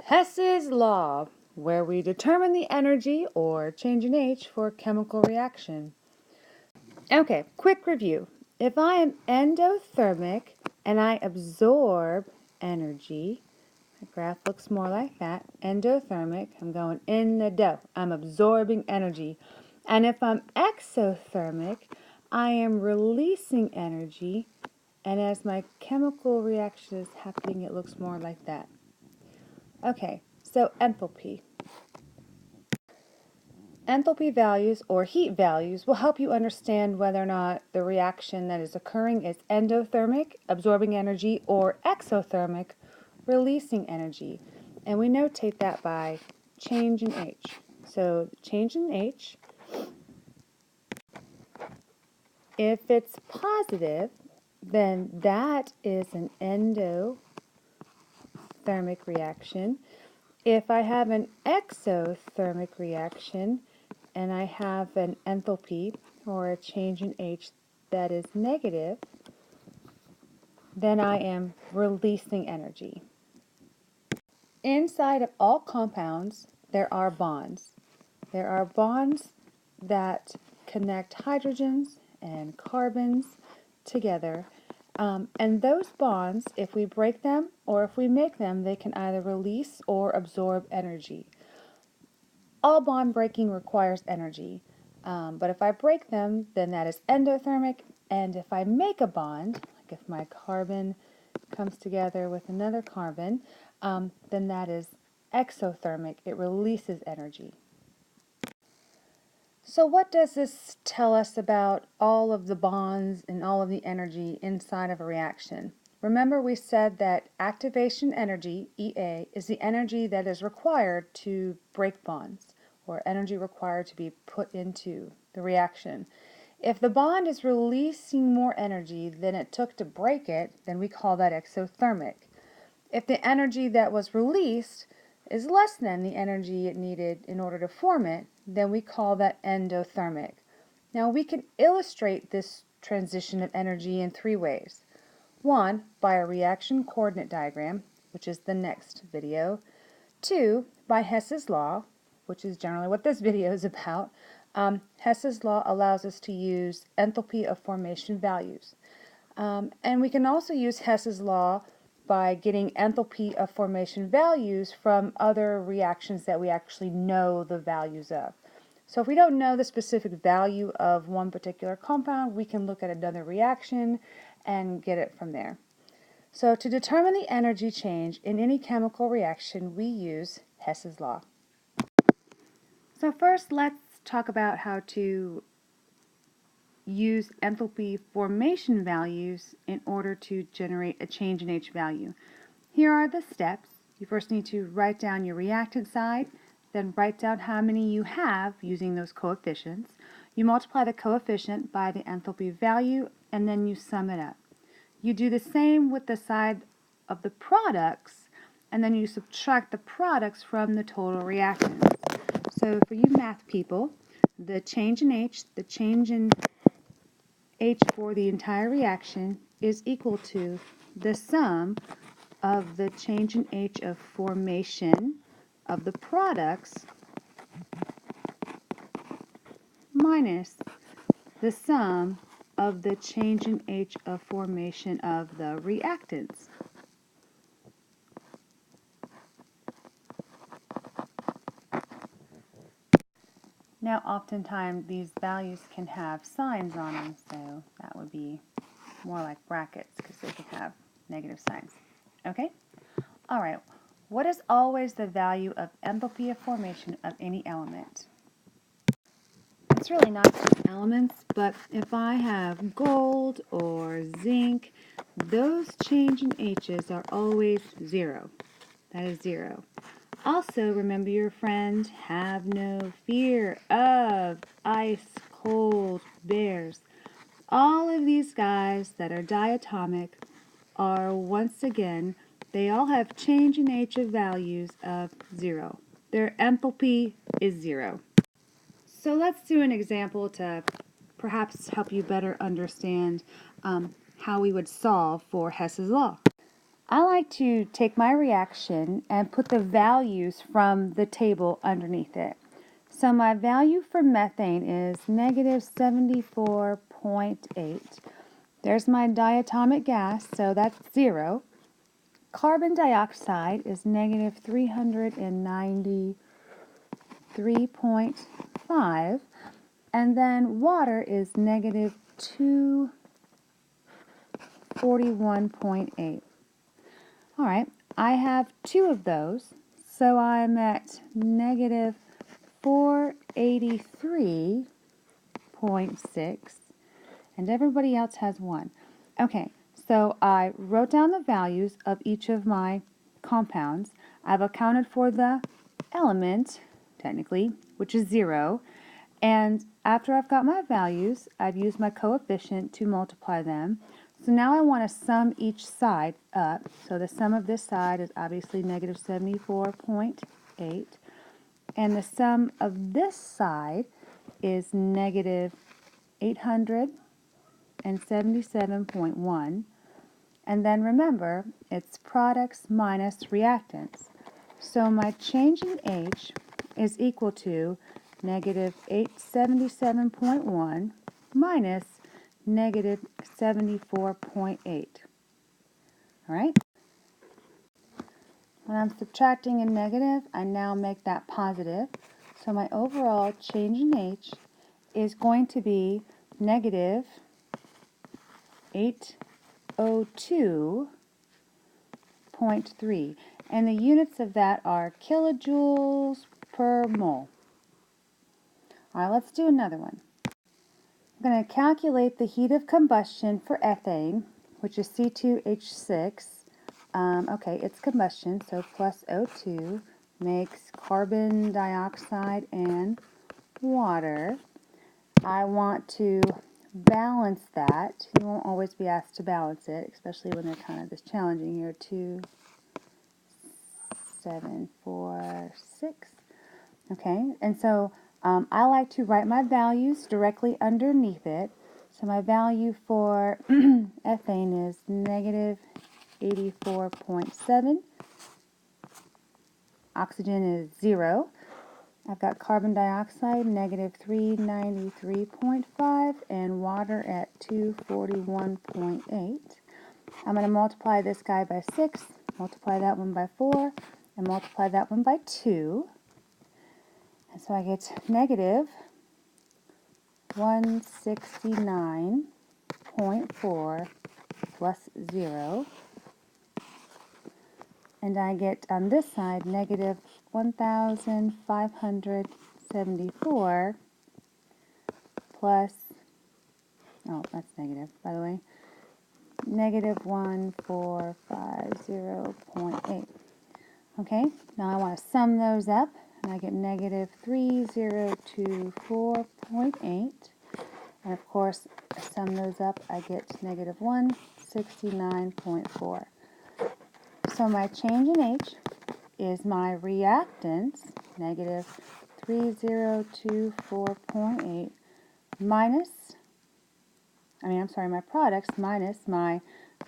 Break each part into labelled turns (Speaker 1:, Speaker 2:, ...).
Speaker 1: Hess's Law, where we determine the energy or change in H for a chemical reaction. Okay, quick review. If I am endothermic and I absorb energy, the graph looks more like that. Endothermic, I'm going in the dough. I'm absorbing energy. And if I'm exothermic, I am releasing energy. And as my chemical reaction is happening, it looks more like that. Okay, so enthalpy. Enthalpy values or heat values will help you understand whether or not the reaction that is occurring is endothermic, absorbing energy, or exothermic, releasing energy. And we notate that by change in H. So change in H, if it's positive, then that is an endothermic reaction. If I have an exothermic reaction and I have an enthalpy or a change in H that is negative, then I am releasing energy. Inside of all compounds, there are bonds. There are bonds that connect hydrogens and carbons together. And those bonds, if we break them or if we make them, they can either release or absorb energy. All bond breaking requires energy, but if I break them, then that is endothermic, and if I make a bond, like if my carbon comes together with another carbon, then that is exothermic. It releases energy. So what does this tell us about all of the bonds and all of the energy inside of a reaction? Remember we said that activation energy, EA, is the energy that is required to break bonds, or energy required to be put into the reaction. If the bond is releasing more energy than it took to break it, then we call that exothermic. If the energy that was released is less than the energy it needed in order to form it, then we call that endothermic. Now we can illustrate this transition of energy in three ways. One, by a reaction coordinate diagram, which is the next video. Two, by Hess's Law, which is generally what this video is about. Hess's Law allows us to use enthalpy of formation values. And we can also use Hess's Law by getting enthalpy of formation values from other reactions that we actually know the values of. So if we don't know the specific value of one particular compound, we can look at another reaction and get it from there. So to determine the energy change in any chemical reaction, we use Hess's Law. So first, let's talk about how to use enthalpy formation values in order to generate a change in H value. Here are the steps. You first need to write down your reactant side, then write down how many you have using those coefficients. You multiply the coefficient by the enthalpy value, and then you sum it up. You do the same with the side of the products, and then you subtract the products from the total reactants. So for you math people, the change in H, the change in H for the entire reaction is equal to the sum of the change in H of formation of the products minus the sum of the change in H of formation of the reactants. Now oftentimes these values can have signs on them, so that would be more like brackets because they can have negative signs. Okay? Alright, what is always the value of enthalpy of formation of any element? It's really not just elements, but if I have gold or zinc, those change in H's are always 0. That is 0. Also, remember your friend, have no fear of ice cold bears. All of these guys that are diatomic are, once again, they all have change in H of values of 0. Their enthalpy is 0. So let's do an example to perhaps help you better understand how we would solve for Hess's Law. I like to take my reaction and put the values from the table underneath it. So my value for methane is negative 74.8. There's my diatomic gas, so that's 0. Carbon dioxide is negative 393.5. And then water is negative 241.8. All right, I have 2 of those, so I'm at negative 483.6, and everybody else has 1. Okay, so I wrote down the values of each of my compounds. I've accounted for the element, technically, which is 0, and after I've got my values, I've used my coefficient to multiply them. So now I want to sum each side up. So the sum of this side is obviously negative 74.8. And the sum of this side is negative 877.1. And then remember, it's products minus reactants. So my change in H is equal to negative 877.1 minus negative 74.8. All right? When I'm subtracting a negative, I now make that positive. So my overall change in H is going to be negative 802.3. And the units of that are kilojoules per mole. All right, let's do another one. I'm going to calculate the heat of combustion for ethane, which is C2H6. Okay, it's combustion, so plus O2 makes carbon dioxide and water. I want to balance that. You won't always be asked to balance it, especially when they're kind of this challenging here. 2, 7, 4, 6. Okay, and so I like to write my values directly underneath it. So my value for ethane is negative 84.7. Oxygen is 0. I've got carbon dioxide, negative 393.5, and water at 241.8. I'm going to multiply this guy by 6, multiply that one by 4, and multiply that one by 2. And so I get negative 169.4 plus 0. And I get on this side negative 1,574 plus, oh, that's negative, by the way, negative 1450.8. Okay, now I want to sum those up, and I get negative 3024.8. And of course, I sum those up, I get negative 169.4. So my change in H is my reactants, negative 3024.8, minus, my products minus my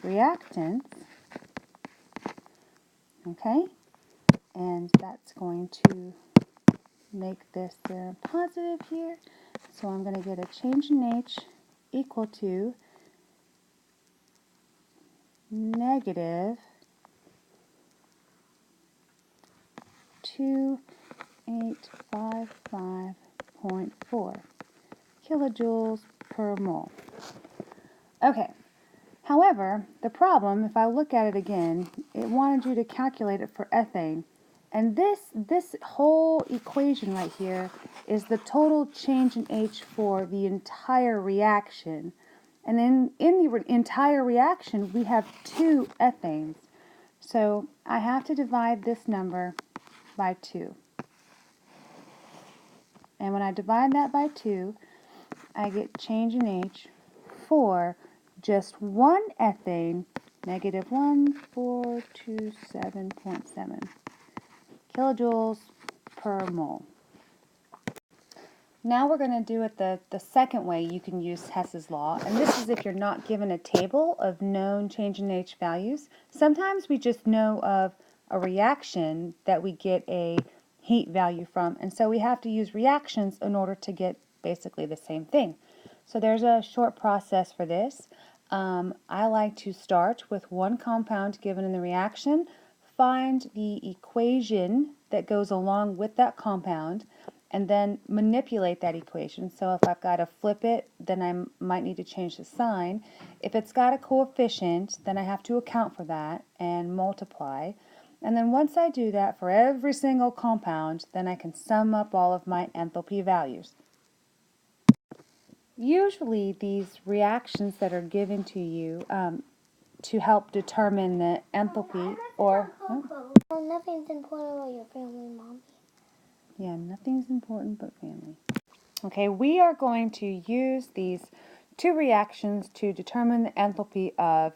Speaker 1: reactants, okay? And that's going to make this positive here. So I'm going to get a change in H equal to negative 2855.4 kilojoules per mole. Okay, however, the problem, if I look at it again, it wanted you to calculate it for ethane. And this whole equation right here is the total change in H for the entire reaction. And then in the entire reaction, we have 2 ethanes. So I have to divide this number by 2. And when I divide that by 2, I get change in H for just one ethane, negative 1427.7 kilojoules per mole. Now we're going to do it the second way you can use Hess's Law, and this is if you're not given a table of known change in H values. Sometimes we just know of a reaction that we get a heat value from, and so we have to use reactions in order to get basically the same thing. So there's a short process for this. I like to start with one compound given in the reaction, find the equation that goes along with that compound, and then manipulate that equation. So if I've got to flip it, then I might need to change the sign. If it's got a coefficient, then I have to account for that and multiply. And then once I do that for every single compound, then I can sum up all of my enthalpy values. Usually these reactions that are given to you to help determine the enthalpy
Speaker 2: Well, nothing's important about your family, Mommy.
Speaker 1: Yeah, nothing's important but family. Okay, we are going to use these two reactions to determine the enthalpy of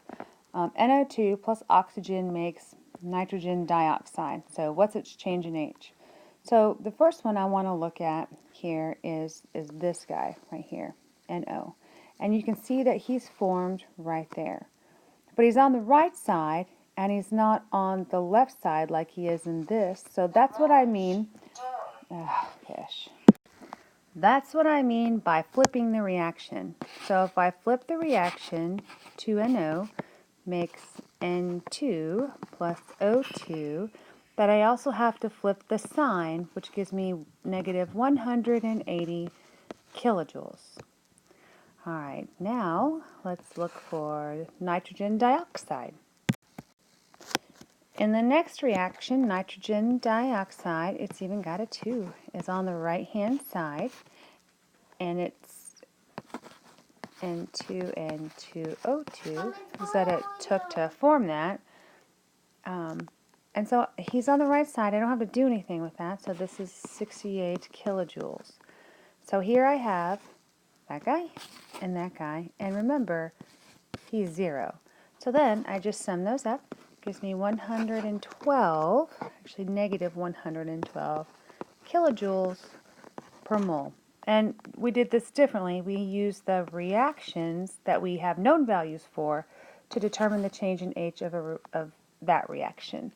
Speaker 1: NO2 plus oxygen makes nitrogen dioxide. So what's its change in H? So the first one I want to look at here is this guy right here, NO. And you can see that he's formed right there. But he's on the right side and he's not on the left side like he is in this. So that's what I mean. Fish. That's what I mean by flipping the reaction. So if I flip the reaction, 2NO makes N2 plus O2, but I also have to flip the sign, which gives me negative 180 kilojoules. All right, now let's look for nitrogen dioxide. In the next reaction, nitrogen dioxide, it's even got a 2, is on the right-hand side, and it's N2 and 2O2 that it took to form that. And so he's on the right side. I don't have to do anything with that, so this is 68 kilojoules. So here I have that guy and that guy, and remember, he's 0. So then I just sum those up. Gives me 112, actually negative 112 kilojoules per mole. And we did this differently. We used the reactions that we have known values for to determine the change in H of that reaction.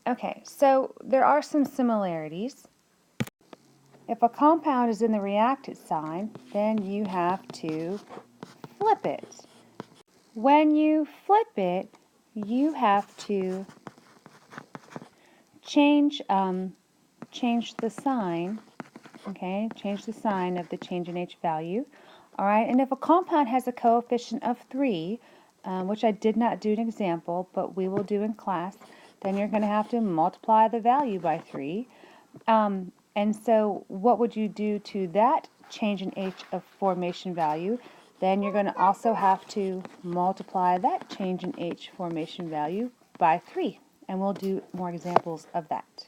Speaker 1: Okay, so there are some similarities. If a compound is in the reactant sign, then you have to flip it. When you flip it, you have to change the sign, okay? Change the sign of the change in H value. All right, and if a compound has a coefficient of 3, which I did not do an example, but we will do in class, then you're going to have to multiply the value by 3. And so what would you do to that change in H of formation value? Then you're going to also have to multiply that change in H formation value by 3. And we'll do more examples of that.